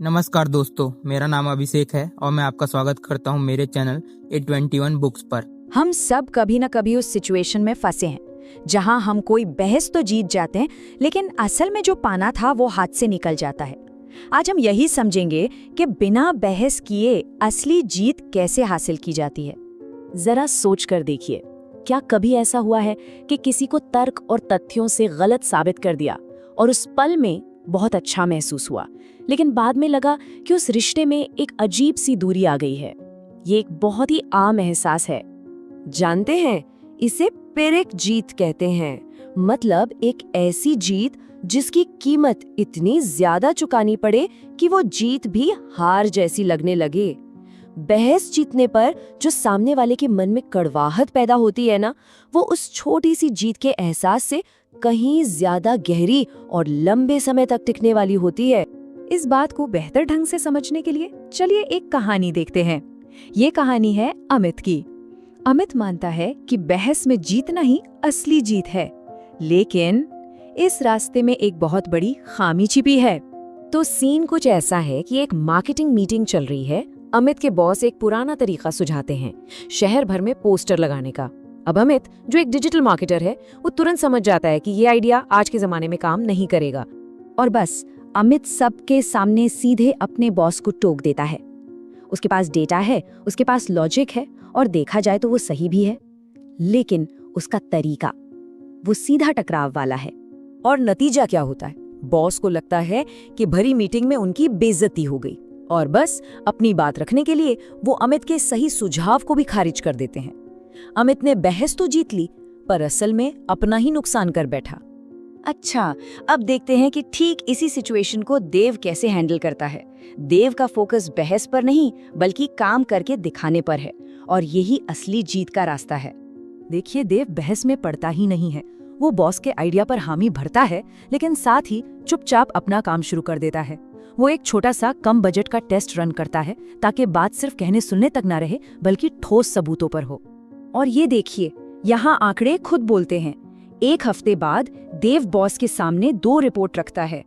नमस्कार दोस्तों, मेरा नाम अभिषेक है और मैं आपका स्वागत करता हूं मेरे चैनल A21 बुक्स पर। हम सब कभी न कभी उस सिचुएशन में फंसे हैं जहां हम कोई बहस तो जीत जाते हैं, लेकिन असल में जो पाना था वो हाथ से निकल जाता है। आज हम यही समझेंगे कि बिना बहस किए असली जीत कैसे हासिल की जाती है। जरा सोच कर देखिए, क्या कभी ऐसा हुआ है कि किसी को तर्क और तथ्यों से गलत साबित कर दिया और उस पल में बहुत अच्छा महसूस हुआ, लेकिन बाद में लगा कि उस रिश्ते में एक अजीब सी दूरी आ गई है। ये एक बहुत ही आम एहसास है। जानते हैं, इसे पिरिक जीत कहते हैं। मतलब एक ऐसी जीत जिसकी कीमत इतनी ज्यादा चुकानी पड़े कि वो जीत भी हार जैसी लगने लगे। बहस जीतने पर जो सामने वाले के मन में कड़वाहट पैदा होती है ना, वो उस छोटी सी जीत के एहसास से कहीं ज्यादा गहरी और लंबे समय तक टिकने वाली होती है। इस बात को बेहतर ढंग से समझने के लिए चलिए एक कहानी देखते हैं। ये कहानी है अमित की। अमित मानता है कि बहस में जीतना ही असली जीत है, लेकिन इस रास्ते में एक बहुत बड़ी खामी छिपी है। तो सीन कुछ ऐसा है कि एक मार्केटिंग मीटिंग चल रही है। अमित के बॉस एक पुराना तरीका सुझाते हैं, शहर भर में पोस्टर लगाने का। अब अमित, जो एक डिजिटल मार्केटर है, वो तुरंत समझ जाता है कि ये आइडिया आज के जमाने में काम नहीं करेगा। और बस अमित सबके सामने सीधे अपने बॉस को टोक देता है। उसके पास डेटा है, उसके पास लॉजिक है, और देखा जाए तो वो सही भी है, लेकिन उसका तरीका वो सीधा टकराव वाला है। और नतीजा क्या होता है? बॉस को लगता है कि भरी मीटिंग में उनकी बेइज्जती हो गई, और बस अपनी बात रखने के लिए वो अमित के सही सुझाव को भी खारिज कर देते हैं। अमित ने बहस तो जीत ली, पर असल में अपना ही नुकसान कर बैठा। अच्छा, अब देखते हैं कि ठीक इसी सिचुएशन को देव कैसे हैंडल करता है। देव का फोकस बहस पर नहीं, बल्कि काम करके दिखाने पर है, और यही असली जीत का रास्ता है। देखिए, देव बहस में पड़ता ही नहीं है। वो बॉस के आइडिया पर हामी भरता है, लेकिन साथ ही चुपचाप अपना काम शुरू कर देता है। वो एक छोटा सा कम बजट का टेस्ट रन करता है, ताकि बात सिर्फ कहने सुनने तक ना रहे, बल्कि ठोस सबूतों पर हो। और ये देखिए, यहाँ आंकड़े खुद बोलते हैं। एक हफ्ते बाद देव बॉस के सामने 2 रिपोर्ट रखता है।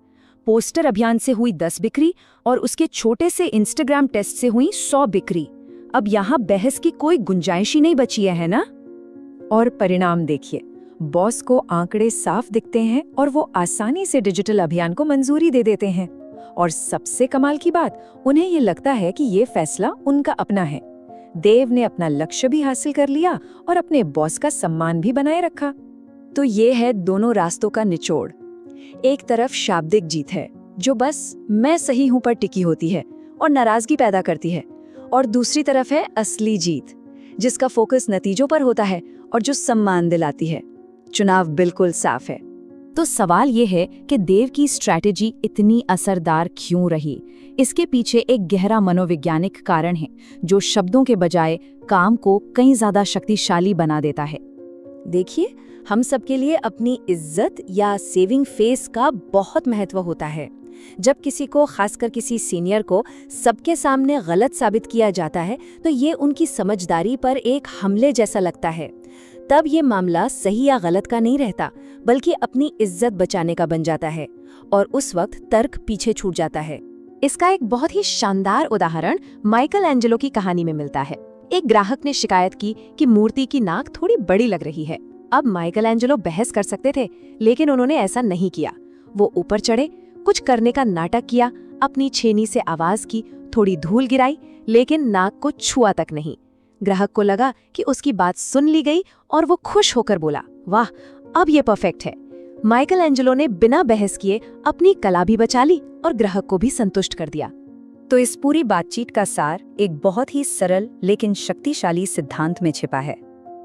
पोस्टर अभियान से हुई 10 बिक्री और उसके छोटे से इंस्टाग्राम टेस्ट से हुई 100 बिक्री। अब यहाँ बहस की कोई गुंजाइश ही नहीं बची है ना? और परिणाम देखिए, बॉस को आंकड़े साफ दिखते हैं और वो आसानी से डिजिटल अभियान को मंजूरी दे देते हैं। और सबसे कमाल की बात, उन्हें ये लगता है कि ये फैसला उनका अपना है। देव ने अपना लक्ष्य भी हासिल कर लिया और अपने बॉस का सम्मान भी बनाए रखा। तो ये है दोनों रास्तों का निचोड़। एक तरफ शाब्दिक जीत है, जो बस मैं सही हूं पर टिकी होती है और नाराजगी पैदा करती है, और दूसरी तरफ है असली जीत, जिसका फोकस नतीजों पर होता है और जो सम्मान दिलाती है। चुनाव बिल्कुल साफ है। तो सवाल ये है कि देव की स्ट्रैटेजी इतनी असरदार क्यों रही? इसके पीछे एक गहरा मनोवैज्ञानिक कारण है, जो शब्दों के बजाय काम को कहीं ज्यादा शक्तिशाली बना देता है। देखिए, हम सबके लिए अपनी इज्जत या सेविंग फेस का बहुत महत्व होता है। जब किसी को, खासकर किसी सीनियर को, सबके सामने गलत साबित किया जाता है, तो ये उनकी समझदारी पर एक हमले जैसा लगता है। तब ये मामला सही या गलत का नहीं रहता, बल्कि अपनी इज्जत बचाने का बन जाता है, और उस वक्त तर्क पीछे छूट जाता है। इसका एक बहुत ही शानदार उदाहरण माइकल एंजेलो की कहानी में मिलता है। एक ग्राहक ने शिकायत की कि मूर्ति की नाक थोड़ी बड़ी लग रही है। अब माइकल एंजेलो बहस कर सकते थे, लेकिन उन्होंने ऐसा नहीं किया। वो ऊपर चढ़े, कुछ करने का नाटक किया, अपनी छेनी से आवाज की, थोड़ी धूल गिराई, लेकिन नाक को छुआ तक नहीं। ग्राहक को लगा कि उसकी बात सुन ली गई और वो खुश होकर बोला, वाह, अब ये परफेक्ट है। माइकल एंजेलो ने बिना बहस किए अपनी कला भी बचा ली और ग्राहक को भी संतुष्ट कर दिया। तो इस पूरी बातचीत का सार एक बहुत ही सरल लेकिन शक्तिशाली सिद्धांत में छिपा है।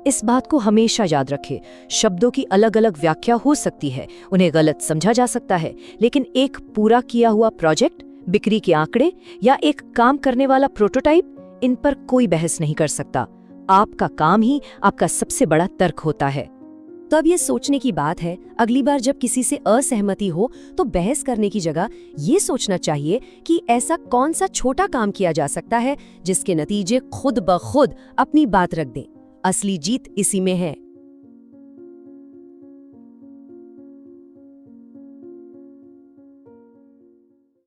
इस बात को हमेशा याद रखें, शब्दों की अलग अलग व्याख्या हो सकती है, उन्हें गलत समझा जा सकता है, लेकिन एक पूरा किया हुआ प्रोजेक्ट, बिक्री के आंकड़े या एक काम करने वाला प्रोटोटाइप, इन पर कोई बहस नहीं कर सकता। आपका काम ही आपका सबसे बड़ा तर्क होता है। तो अब ये सोचने की बात है, अगली बार जब किसी से असहमति हो तो बहस करने की जगह ये सोचना चाहिए कि ऐसा कौन सा छोटा काम किया जा सकता है जिसके नतीजे खुद ब खुद अपनी बात रख दें। असली जीत इसी में है।